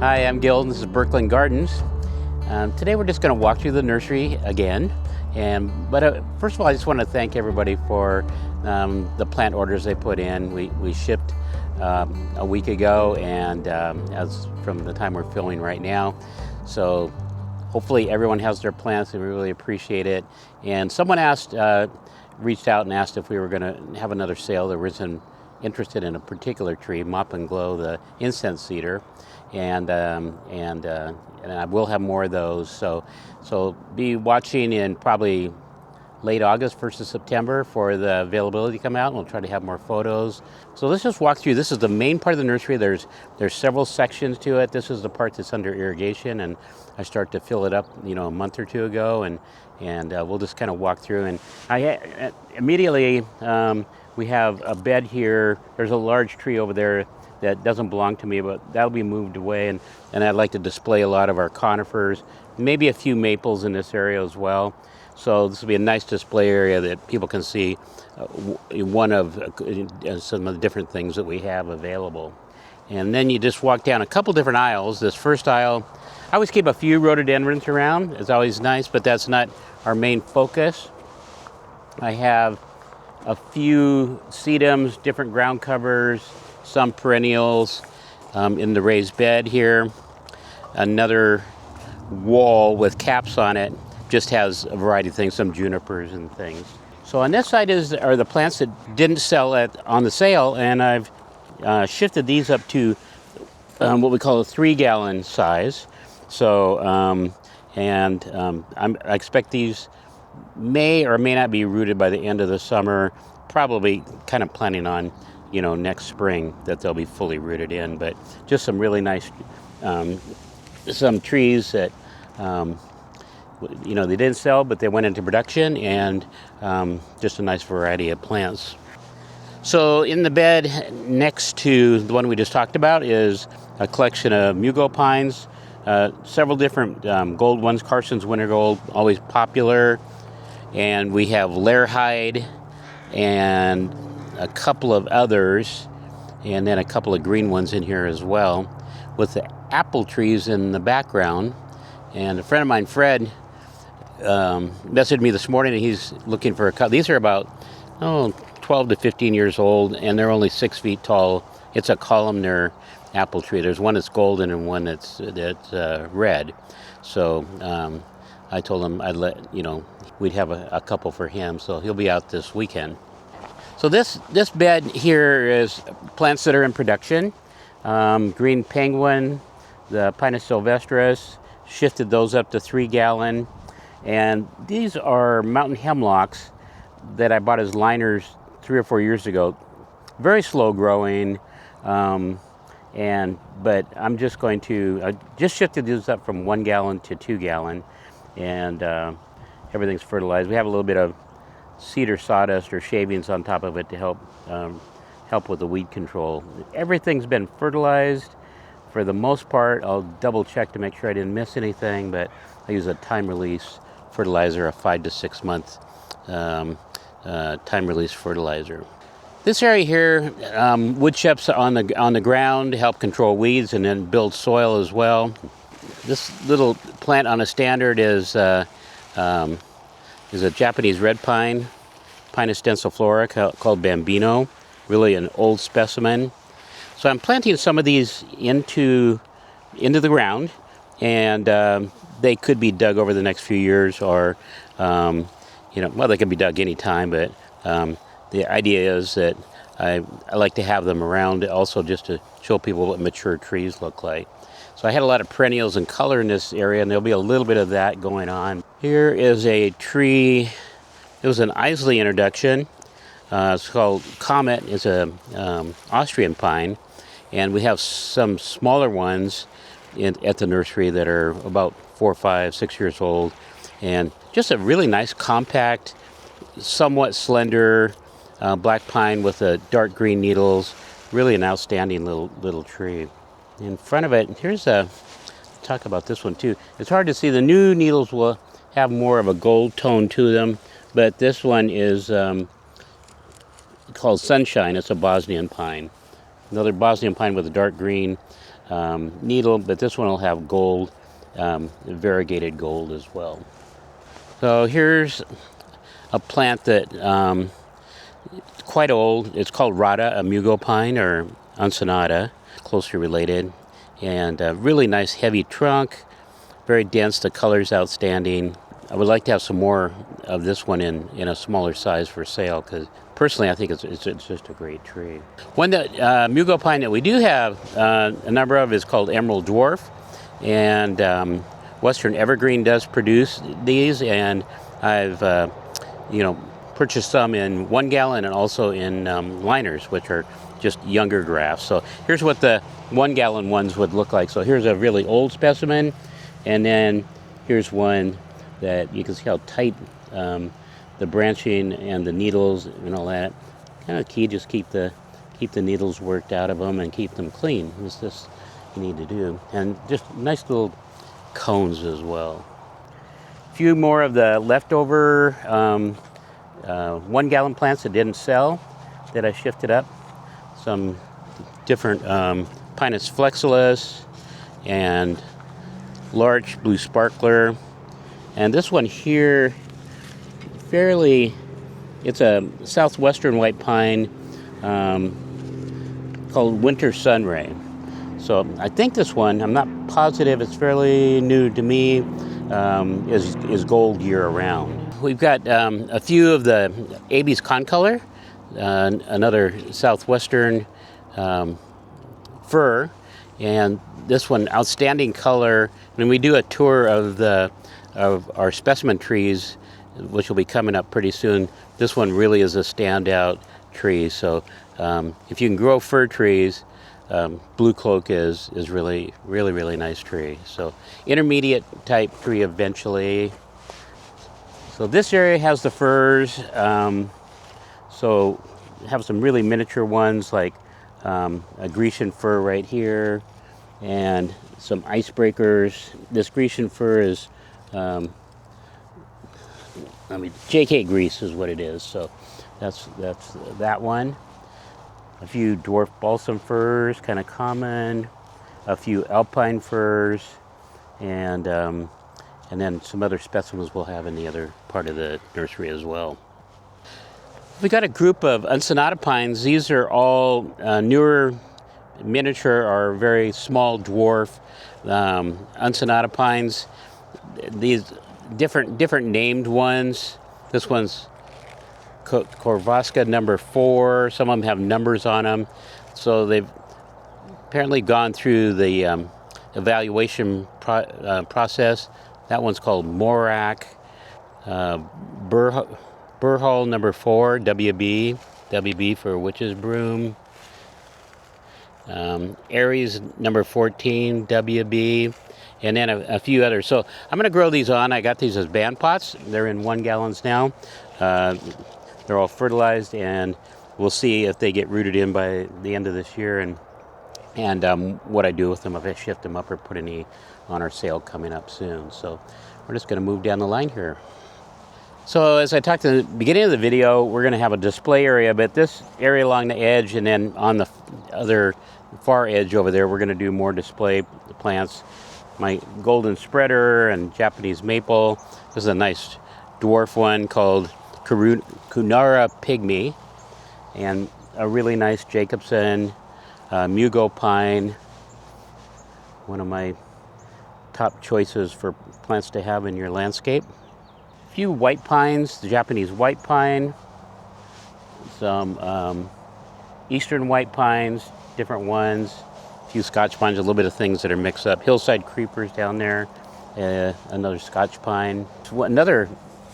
Hi, I'm Gil, and this is Birkeland Gardens. Today we're just going to walk through the nursery again. But first of all, I just want to thank everybody for the plant orders they put in. We shipped a week ago, and as from the time we're filming right now. So hopefully everyone has their plants, and we really appreciate it. And someone reached out and asked if we were going to have another sale. There was interested in a particular tree, Mop and Glow, the incense cedar, and I will have more of those. So be watching in probably late August, 1st of September for the availability to come out, and we'll try to have more photos. So let's just walk through. This is the main part of the nursery. There's several sections to it. This is the part that's under irrigation, and I started to fill it up, a month or two ago, and we'll just kind of walk through. And immediately we have a bed here. There's a large tree over there that doesn't belong to me, but that'll be moved away, and I'd like to display a lot of our conifers, maybe a few maples in this area as well. So this will be a nice display area that people can see one of some of the different things that we have available. And then you just walk down a couple different aisles. This first aisle, I always keep a few rhododendrons around. It's always nice, but that's not our main focus. I have a few sedums, different ground covers, some perennials in the raised bed here. Another wall with caps on it just has a variety of things, some junipers and things. So on this side are the plants that didn't sell on the sale, and I've shifted these up to what we call a 3-gallon size. So I expect these may or may not be rooted by the end of the summer. Probably kind of planning on next spring that they'll be fully rooted in. But just some really nice some trees that they didn't sell, but they went into production, and just a nice variety of plants. So in the bed next to the one we just talked about is a collection of mugo pines, several different gold ones. Carson's Winter Gold, always popular, and we have Lairhide and a couple of others, and then a couple of green ones in here as well, with the apple trees in the background. And a friend of mine, Fred, messaged me this morning, and he's looking for a couple. These are about 12 to 15 years old, and they're only 6 feet tall. It's a columnar apple tree. There's one that's golden and one that's red. So I told him we'd have a couple for him, so he'll be out this weekend. So this bed here is plants that are in production. Green penguin, the Pinus sylvestris, shifted those up to 3-gallon. And these are mountain hemlocks that I bought as liners 3 or 4 years ago. Very slow growing, but I'm just I just shifted these up from 1 gallon to 2 gallon, and everything's fertilized. We have a little bit of cedar sawdust or shavings on top of it to help with the weed control. Everything's been fertilized for the most part. I'll double check to make sure I didn't miss anything, but I use a time release fertilizer, a 5 to 6 month time release fertilizer. This area here, wood chips on the ground to help control weeds and then build soil as well. This little plant on a standard is a Japanese red pine, Pinus densiflora, called Bambino, really an old specimen. So I'm planting some of these into the ground, and they could be dug over the next few years, or they can be dug anytime. But the idea is that I like to have them around also just to show people what mature trees look like. So I had a lot of perennials and color in this area, and there'll be a little bit of that going on. Here is a tree. It was an Isley introduction. It's called Comet. It's a Austrian pine, and we have some smaller ones at the nursery that are about 4, 5, 6 years old, and just a really nice, compact, somewhat slender black pine with dark green needles. Really an outstanding little tree. In front of it, talk about this one too. It's hard to see. The new needles will have more of a gold tone to them, but this one is called Sunshine. It's a Bosnian pine. Another Bosnian pine with a dark green needle, but this one will have gold, variegated gold as well. So here's a plant that quite old. It's called Rata, a mugo pine or uncinata, closely related, and a really nice heavy trunk, very dense. The color's outstanding. I would like to have some more of this one in a smaller size for sale, because personally I think it's just a great tree. One that mugo pine that we do have a number of is called emerald dwarf, and Western Evergreen does produce these, and I've purchased some in 1 gallon and also in liners, which are just younger grafts. So here's what the 1 gallon ones would look like. So here's a really old specimen, and then here's one that you can see how tight the branching and the needles and all that. Kind of key, just keep the needles worked out of them and keep them clean. It's this you need to do, and just nice little cones as well. A few more of the leftover 1 gallon plants that didn't sell that I shifted up. Some different Pinus flexilis and larch blue sparkler. And this one here, it's a southwestern white pine called Winter Sunray. So I think this one, I'm not positive, it's fairly new to me, is gold year round. We've got a few of the Abies concolor, another southwestern fir, and this one outstanding color. When we do a tour of our specimen trees, which will be coming up pretty soon, this one really is a standout tree. So if you can grow fir trees, blue cloak is really nice tree. So intermediate type tree eventually. So this area has the firs. So have some really miniature ones like a Grecian fir right here, and some icebreakers. This Grecian fir is, JK Greece is what it is. So that's that one. A few dwarf balsam firs, kind of common. A few alpine firs, and then some other specimens we'll have in the other part of the nursery as well. We got a group of uncinata pines. These are all newer, miniature or very small dwarf uncinata pines. These different named ones. This one's Corvasca number 4. Some of them have numbers on them. So they've apparently gone through the evaluation process. That one's called Morak. Burhall number 4, WB for witch's broom. Aries number 14, WB, and then a few others. So I'm going to grow these on. I got these as band pots. They're in 1 gallons now. They're all fertilized, and we'll see if they get rooted in by the end of this year, and what I do with them, if I shift them up or put any on our sale coming up soon. So we're just going to move down the line here. So as I talked at the beginning of the video, we're going to have a display area, but this area along the edge and then on the other far edge over there, we're going to do more display plants. My golden spreader and Japanese maple. This is a nice dwarf one called Kunara pygmy, and a really nice Jacobson mugo pine, one of my top choices for plants to have in your landscape. A few white pines, the Japanese white pine, some eastern white pines, different ones, a few Scotch pines, a little bit of things that are mixed up. Hillside creepers down there, another Scotch pine. Another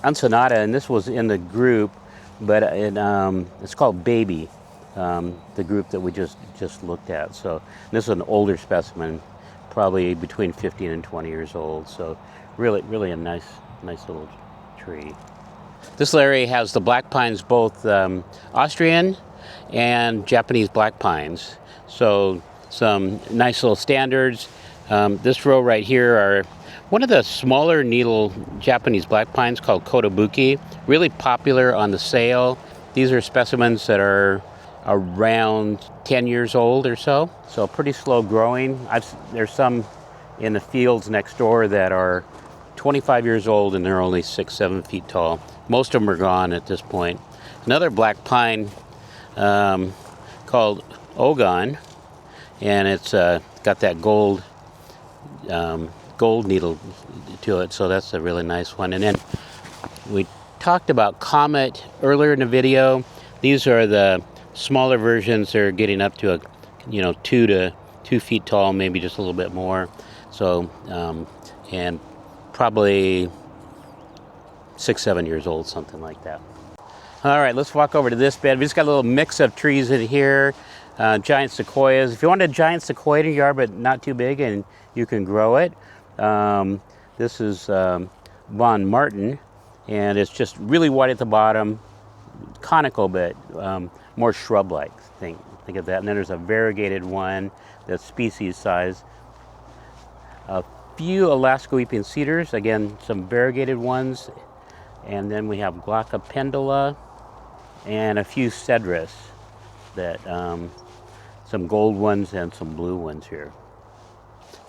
uncinata, and this was in the group, but it's called Baby, the group that we just looked at. So this is an older specimen, probably between 15 and 20 years old. So really a nice little tree. This area has the black pines, both Austrian and Japanese black pines. So some nice little standards. This row right here are one of the smaller needle Japanese black pines called Kotobuki, really popular on the sale. These are specimens that are around 10 years old or so. So pretty slow growing. There's some in the fields next door that are 25 years old and they're only 6-7 feet tall. Most of them are gone at this point. Another black pine called Ogon, and it's got that gold needle to it, so that's a really nice one. And then we talked about Comet earlier in the video. These are the smaller versions. They're getting up to 2 feet tall, maybe just a little bit more. So and probably 6-7 years old, something like that. All right, let's walk over to this bed. We just got a little mix of trees in here. Giant sequoias. If you want a giant sequoia in your yard, but not too big, and you can grow it. This is Von Martin, and it's just really white at the bottom, conical, but more shrub-like. Think of that. And then there's a variegated one that's species size. A few Alaska weeping cedars, again, some variegated ones. And then we have Glauca pendula and a few cedrus, that some gold ones and some blue ones here.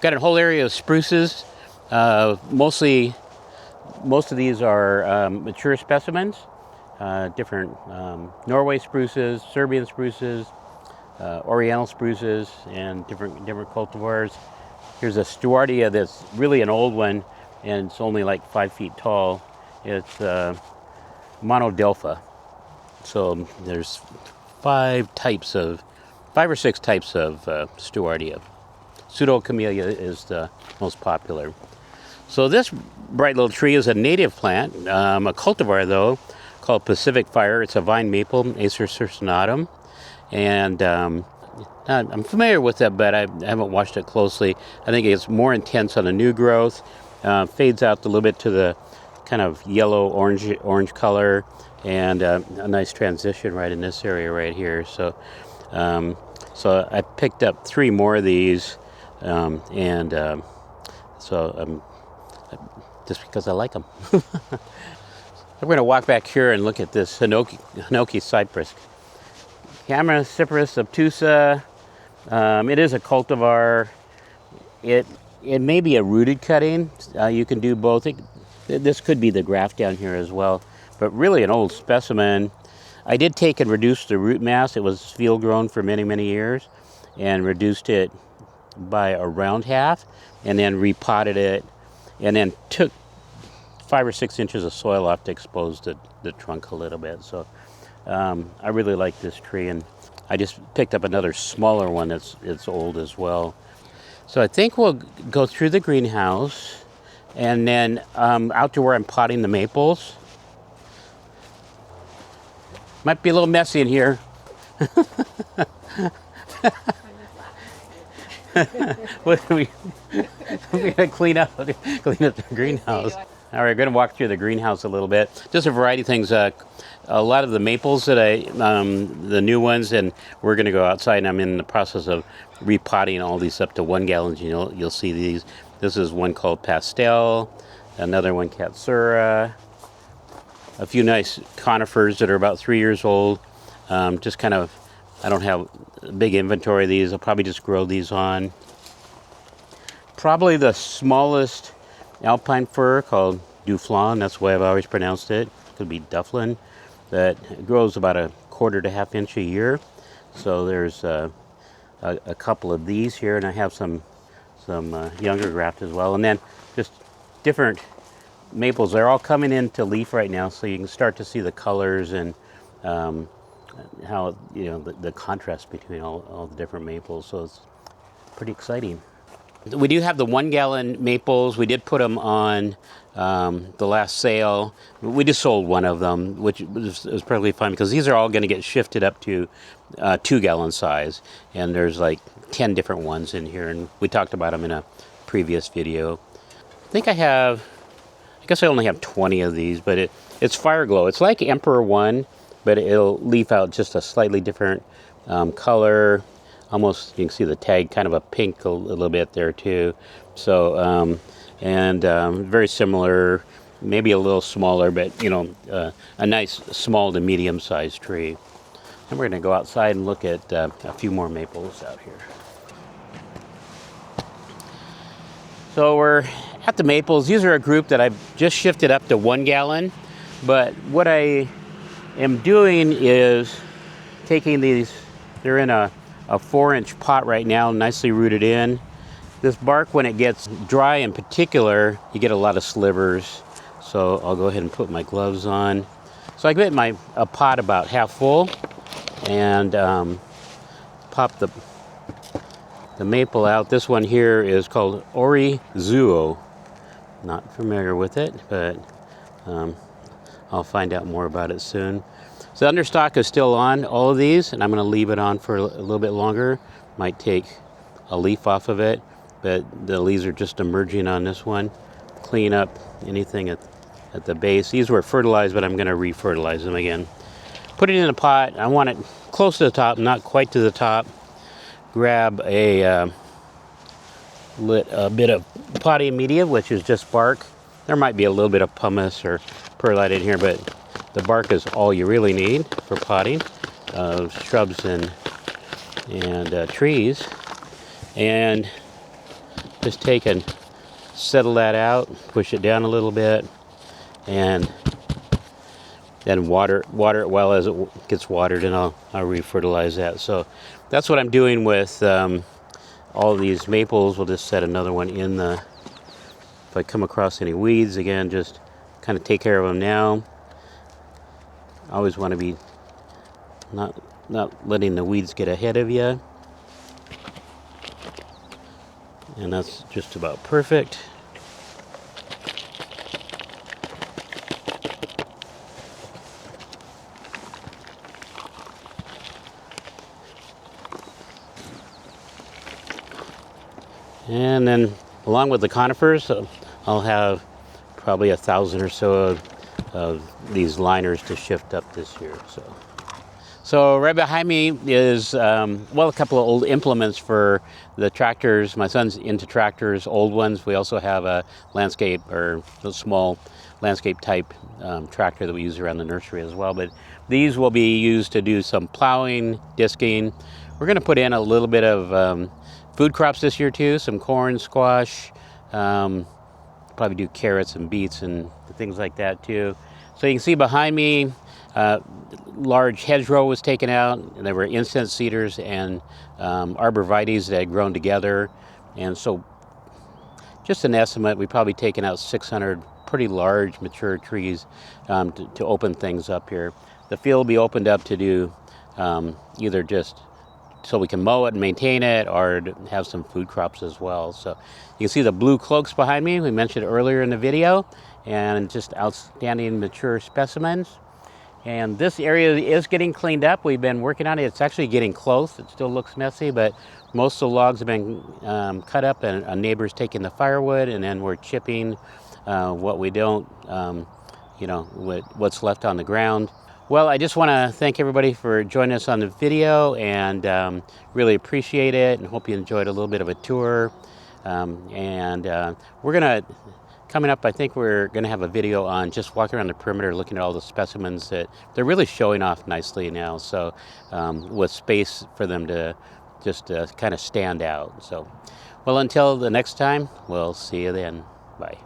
Got a whole area of spruces. Most of these are mature specimens, different Norway spruces, Serbian spruces, Oriental spruces, and different cultivars. Here's a Stewardia that's really an old one, and it's only like 5 feet tall. It's monodelpha. So there's 5 or 6 types of Stewardia. Pseudocamellia is the most popular. So this bright little tree is a native plant, a cultivar though, called Pacific Fire. It's a vine maple, Acer circinatum, and I'm familiar with it, but I haven't watched it closely. I think it's more intense on the new growth, fades out a little bit to the kind of yellow orange color, and a nice transition right in this area right here. So so I picked up 3 more of these, just because I like them. We're going to walk back here and look at this Hinoki cypress. Camaracypris obtusa. It is a cultivar. It may be a rooted cutting. You can do both. This could be the graft down here as well, but really an old specimen. I did take and reduce the root mass. It was field grown for many years, and reduced it by around half, and then repotted it, and then took 5 or 6 inches of soil off to expose the trunk a little bit. So I really like this tree, and I just picked up another smaller one it's old as well. So I think we'll go through the greenhouse, and then out to where I'm potting the maples. Might be a little messy in here. We're gonna clean up the greenhouse. All right, we're gonna walk through the greenhouse a little bit. Just a variety of things. A lot of the maples that the new ones, and we're gonna go outside, and I'm in the process of repotting all these up to 1 gallon. You'll see these. This is one called Pastel, another one Katsura, a few nice conifers that are about 3 years old. Just kind of, I don't have a big inventory of these. I'll probably just grow these on. Probably the smallest alpine fir called Duflan. That's the way I've always pronounced it. It could be Dufflin. That grows about 1/4 to 1/2 inch a year. So there's a couple of these here, and I have some younger graft as well. And then just different maples. They're all coming into leaf right now, so you can start to see the colors and how the contrast between all the different maples. So it's pretty exciting. We do have the 1 gallon maples. We did put them on the last sale. We just sold one of them, which was perfectly fine, because these are all going to get shifted up to 2 gallon size, and there's like 10 different ones in here, and we talked about them in a previous video. I guess I only have 20 of these, but it's Fire Glow. It's like Emperor One, but it'll leaf out just a slightly different color. Almost, you can see the tag, kind of a pink a little bit there too. So, very similar, maybe a little smaller, but a nice small to medium-sized tree. And we're going to go outside and look at a few more maples out here. So we're at the maples. These are a group that I've just shifted up to 1 gallon. But what I am doing is taking these, they're in a 4-inch pot right now, nicely rooted in. This bark, when it gets dry in particular, you get a lot of slivers. So I'll go ahead and put my gloves on. So I get a pot about half full and pop the maple out. This one here is called Orizuo. Not familiar with it, but I'll find out more about it soon. So the understock is still on all of these, and I'm going to leave it on for a little bit longer. Might take a leaf off of it, but the leaves are just emerging on this one. Clean up anything at the base. These were fertilized, but I'm going to re-fertilize them again. Put it in a pot. I want it close to the top, not quite to the top. Grab a bit of potting media, which is just bark. There might be a little bit of pumice or perlite in here, but the bark is all you really need for potting shrubs and trees. And just take and settle that out, push it down a little bit, and then water it well as it gets watered, and I'll re-fertilize that. So that's what I'm doing with all of these maples. We'll just set another one in the, if I come across any weeds, again, just kind of take care of them now. I always want to be not letting the weeds get ahead of you. And that's just about perfect. And then along with the conifers, I'll have probably 1,000 or so of these liners to shift up this year. So right behind me is, well, a couple of old implements for the tractors. My son's into tractors, old ones. We also have a landscape, or a small landscape type tractor that we use around the nursery as well. But these will be used to do some plowing, disking. We're going to put in a little bit of food crops this year too, some corn, squash, probably do carrots and beets and things like that too. So you can see behind me, large hedgerow was taken out, and there were incense cedars and arborvitaes that had grown together. And so just an estimate, we've probably taken out 600 pretty large mature trees to open things up here. The field will be opened up to do either just so we can mow it and maintain it, or to have some food crops as well. So you can see the blue cloaks behind me, we mentioned earlier in the video, and just outstanding mature specimens. And this area is getting cleaned up. We've been working on it. It's actually getting close. It still looks messy, but most of the logs have been cut up, and a neighbor's taking the firewood, and then we're chipping what we don't, what's left on the ground. Well, I just want to thank everybody for joining us on the video, and really appreciate it, and hope you enjoyed a little bit of a tour. We're going to, coming up, I think we're going to have a video on just walking around the perimeter, looking at all the specimens that they're really showing off nicely now. So with space for them to just kind of stand out. So, well, until the next time, we'll see you then. Bye.